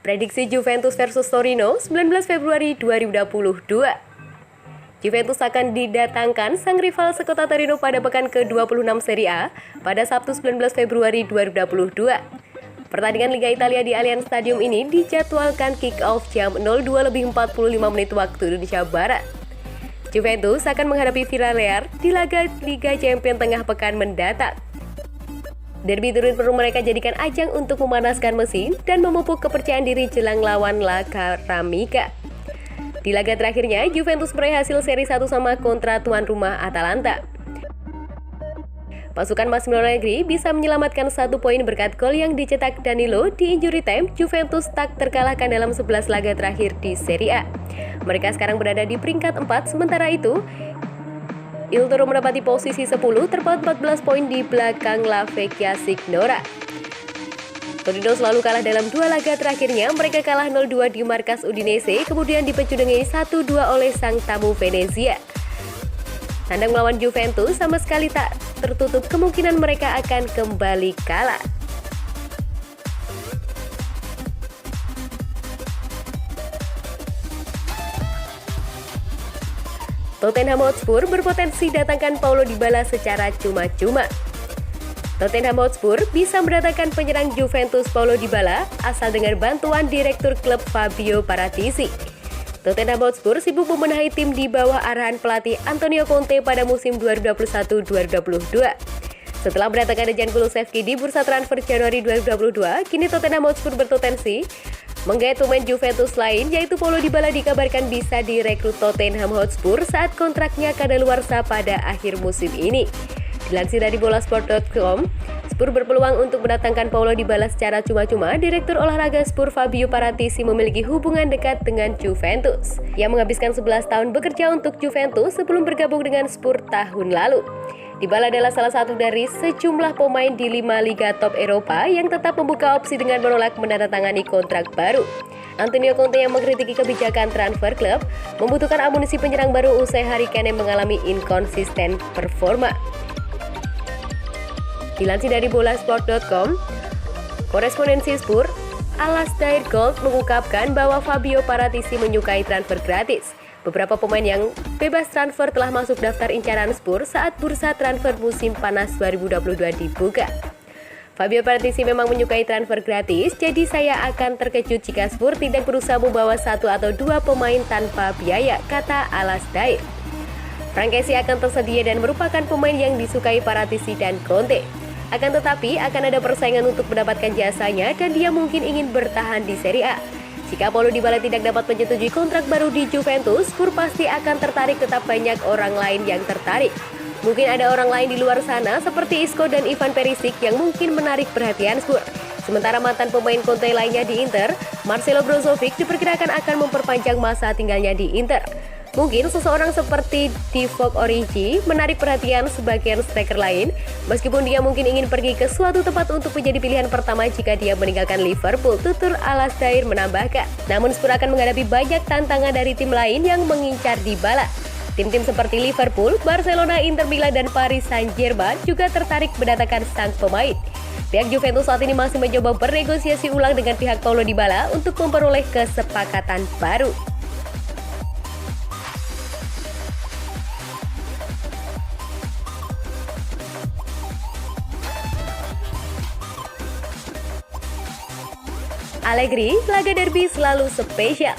Prediksi Juventus versus Torino 19 Februari 2022. Juventus akan didatangkan sang rival sekota Torino pada pekan ke-26 Serie A pada Sabtu 19 Februari 2022. Pertandingan Liga Italia di Allianz Stadium ini dijadwalkan kick-off jam 02.45 waktu Indonesia Barat. Juventus akan menghadapi Villarreal di laga Liga Champions tengah pekan mendatang. Derby Turin perlu mereka jadikan ajang untuk memanaskan mesin dan memupuk kepercayaan diri jelang lawan La Ceramica. Di laga terakhirnya, Juventus meraih hasil seri 1 sama kontra tuan rumah Atalanta. Pasukan Massimiliano Allegri bisa menyelamatkan 1 poin berkat gol yang dicetak Danilo di injury time. Juventus tak terkalahkan dalam 11 laga terakhir di Serie A. Mereka sekarang berada di peringkat 4, sementara itu Il Toro mendapati posisi 10 terpaut 14 poin di belakang La Vecchia Signora. Torino selalu kalah dalam 2 laga terakhirnya. Mereka kalah 0-2 di markas Udinese, kemudian dipecudengi 1-2 oleh sang tamu Venezia. Tandang melawan Juventus sama sekali tak tertutup kemungkinan mereka akan kembali kalah. Tottenham Hotspur berpotensi datangkan Paulo Dybala secara cuma-cuma. Tottenham Hotspur bisa mendatangkan penyerang Juventus Paulo Dybala asal dengan bantuan direktur klub Fabio Paratici. Tottenham Hotspur sibuk membenahi tim di bawah arahan pelatih Antonio Conte pada musim 2021-2022. Setelah mendatangkan Dejan Kulusevski di bursa transfer Januari 2022, kini Tottenham Hotspur berpotensi menggait pemain Juventus lain, yaitu Paulo Dybala dikabarkan bisa direkrut Tottenham Hotspur saat kontraknya kadaluarsa pada akhir musim ini. Dilansir dari bolasport.com, Spurs berpeluang untuk mendatangkan Paulo Dybala secara cuma-cuma. Direktur olahraga Spurs Fabio Paratici memiliki hubungan dekat dengan Juventus. Ia menghabiskan 11 tahun bekerja untuk Juventus sebelum bergabung dengan Spurs tahun lalu. Dybala adalah salah satu dari sejumlah pemain di 5 liga top Eropa yang tetap membuka opsi dengan menolak menandatangani kontrak baru. Antonio Conte yang mengkritiki kebijakan transfer klub membutuhkan amunisi penyerang baru usai Harry Kane yang mengalami inkonsisten performa. Dilansir dari bolasport.com, korespondensi Spurs Alasdair Gold mengungkapkan bahwa Fabio Paratici menyukai transfer gratis. Beberapa pemain yang bebas transfer telah masuk daftar incaran Spurs saat bursa transfer musim panas 2022 dibuka. Fabio Paratici memang menyukai transfer gratis, jadi saya akan terkejut jika Spurs tidak berusaha membawa 1 atau 2 pemain tanpa biaya, kata Alasdair. Frank Kessie akan tersedia dan merupakan pemain yang disukai Paratici dan Conte. Akan tetapi akan ada persaingan untuk mendapatkan jasanya dan dia mungkin ingin bertahan di Serie A. Jika Paulo Dybala tidak dapat menyetujui kontrak baru di Juventus, Spurs pasti akan tertarik, tetap banyak orang lain yang tertarik. Mungkin ada orang lain di luar sana seperti Isco dan Ivan Perisic yang mungkin menarik perhatian Spurs. Sementara mantan pemain Conte lainnya di Inter, Marcelo Brozovic diperkirakan akan memperpanjang masa tinggalnya di Inter. Mungkin seseorang seperti Divock Origi menarik perhatian sebagian striker lain, meskipun dia mungkin ingin pergi ke suatu tempat untuk menjadi pilihan pertama jika dia meninggalkan Liverpool, tutur Alasdair menambahkan. Namun Spurs akan menghadapi banyak tantangan dari tim lain yang mengincar Dybala. Tim-tim seperti Liverpool, Barcelona, Inter Milan, dan Paris Saint-Germain juga tertarik mendatangkan sang pemain. Pihak Juventus saat ini masih mencoba bernegosiasi ulang dengan pihak Paulo Dybala untuk memperoleh kesepakatan baru. Allegri, laga derby selalu spesial.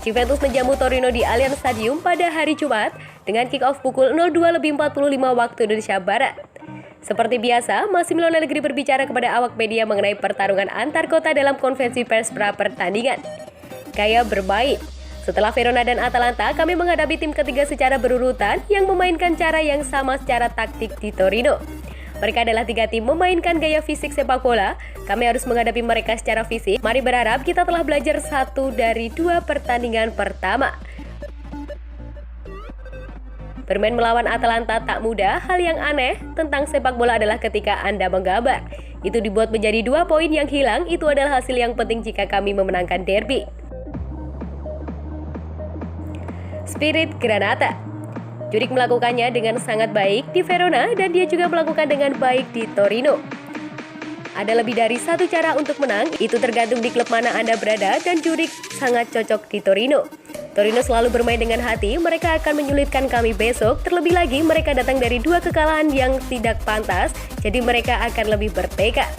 Juventus menjamu Torino di Allianz Stadium pada hari Jumat dengan kick-off pukul 02.45 waktu Indonesia Barat. Seperti biasa, Massimiliano Allegri berbicara kepada awak media mengenai pertarungan antar kota dalam konferensi pers pra-pertandingan. Gaya bermain. Setelah Verona dan Atalanta, kami menghadapi tim ketiga secara berurutan yang memainkan cara yang sama secara taktik di Torino. Mereka adalah 3 tim memainkan gaya fisik sepak bola. Kami harus menghadapi mereka secara fisik. Mari berharap kita telah belajar 1 dari 2 pertandingan pertama. Bermain melawan Atalanta tak mudah. Hal yang aneh tentang sepak bola adalah ketika Anda menggambar. Itu dibuat menjadi 2 poin yang hilang. Itu adalah hasil yang penting jika kami memenangkan derby. Spirit Granata. Juric melakukannya dengan sangat baik di Verona dan dia juga melakukan dengan baik di Torino. Ada lebih dari satu cara untuk menang, itu tergantung di klub mana Anda berada dan Zurich sangat cocok di Torino. Torino selalu bermain dengan hati, mereka akan menyulitkan kami besok, terlebih lagi mereka datang dari 2 kekalahan yang tidak pantas, jadi mereka akan lebih bertekad.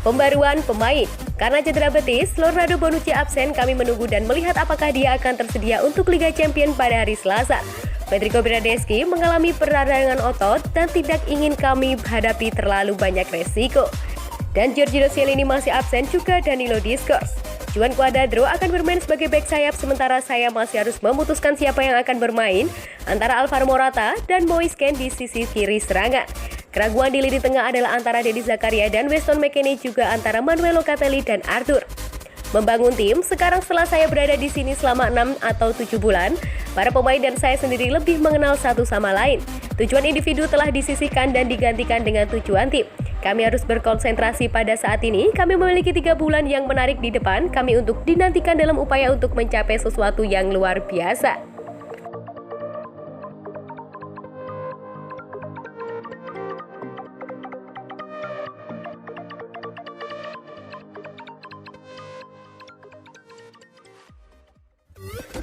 Pembaruan pemain. Karena cedera betis, Leonardo Bonucci absen, kami menunggu dan melihat apakah dia akan tersedia untuk Liga Champions pada hari Selasa. Federico Bernardeschi mengalami peradangan otot dan tidak ingin kami hadapi terlalu banyak resiko. Dan Giorgio Chiellini masih absen, juga Danilo Discos. Juan Cuadrado akan bermain sebagai bek sayap, sementara saya masih harus memutuskan siapa yang akan bermain antara Alvaro Morata dan Moise Kean di sisi kiri serangan. Keraguan di lini tengah adalah antara Denis Zakaria dan Weston McKennie, juga antara Manuel Locatelli dan Arthur. Membangun tim, sekarang setelah saya berada di sini selama 6 atau 7 bulan, para pemain dan saya sendiri lebih mengenal satu sama lain. Tujuan individu telah disisihkan dan digantikan dengan tujuan tim. Kami harus berkonsentrasi pada saat ini, kami memiliki 3 bulan yang menarik di depan, kami untuk dinantikan dalam upaya untuk mencapai sesuatu yang luar biasa.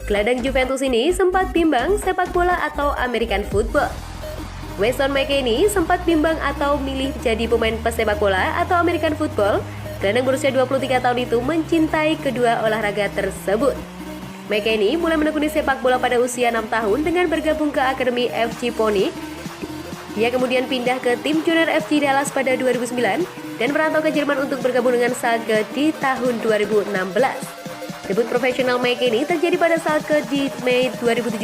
Gelandang Juventus ini sempat bimbang sepak bola atau American football. Weston McKennie sempat bimbang atau milih jadi pemain pesepak bola atau American football. Gelandang berusia 23 tahun itu mencintai kedua olahraga tersebut. McKennie mulai menekuni sepak bola pada usia 6 tahun dengan bergabung ke Akademi FC Pony. Dia kemudian pindah ke tim junior FC Dallas pada 2009 dan merantau ke Jerman untuk bergabung dengan Schalke di tahun 2016. Debut profesional McKennie terjadi pada Schalke di Mei 2017.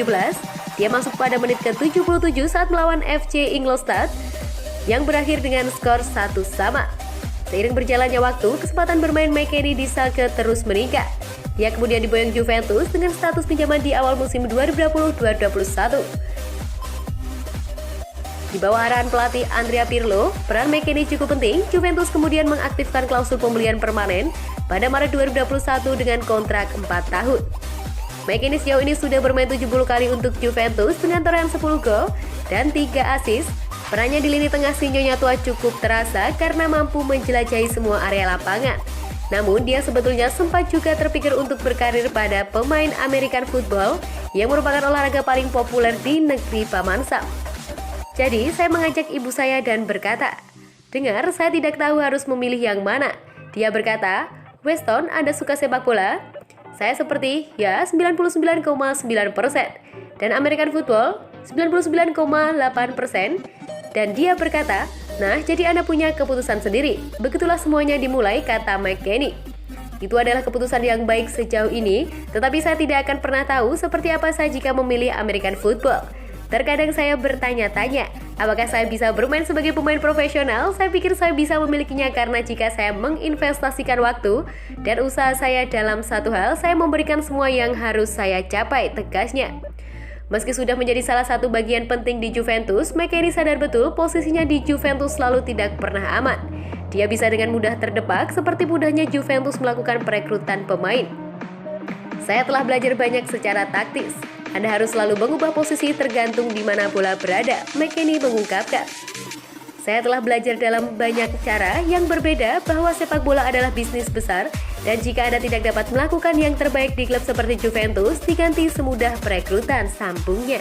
Dia masuk pada menit ke-77 saat melawan FC Ingolstadt yang berakhir dengan skor 1-1. Seiring berjalannya waktu, kesempatan bermain McKennie di Schalke terus meningkat. Dia kemudian diboyong Juventus dengan status pinjaman di awal musim 2020-2021. Di bawah arahan pelatih Andrea Pirlo, peran McKennie cukup penting. Juventus kemudian mengaktifkan klausul pembelian permanen pada Maret 2021 dengan kontrak 4 tahun. McKennie sejauh ini sudah bermain 70 kali untuk Juventus dengan torehan 10 gol dan 3 assist. Perannya di lini tengah sinyonya tua cukup terasa karena mampu menjelajahi semua area lapangan. Namun dia sebetulnya sempat juga terpikir untuk berkarir pada pemain American football yang merupakan olahraga paling populer di negeri Paman Sam. Jadi saya mengajak ibu saya dan berkata, "Dengar, saya tidak tahu harus memilih yang mana." Dia berkata, "Weston, Anda suka sepak bola?" Saya seperti, ya 99,9%. Dan American football, 99,8%. Dan dia berkata, "Nah, jadi Anda punya keputusan sendiri." Begitulah semuanya dimulai, kata McKennie. Itu adalah keputusan yang baik sejauh ini, tetapi saya tidak akan pernah tahu seperti apa saya jika memilih American football. Terkadang saya bertanya-tanya, apakah saya bisa bermain sebagai pemain profesional? Saya pikir saya bisa memilikinya karena jika saya menginvestasikan waktu dan usaha saya dalam satu hal, saya memberikan semua yang harus saya capai, tegasnya. Meski sudah menjadi salah satu bagian penting di Juventus, McKennie sadar betul posisinya di Juventus selalu tidak pernah aman. Dia bisa dengan mudah terdepak seperti mudahnya Juventus melakukan perekrutan pemain. Saya telah belajar banyak secara taktis. Anda harus selalu mengubah posisi tergantung di mana bola berada, McKennie mengungkapkan. Saya telah belajar dalam banyak cara yang berbeda bahwa sepak bola adalah bisnis besar dan jika Anda tidak dapat melakukan yang terbaik di klub seperti Juventus, diganti semudah perekrutan, sambungnya.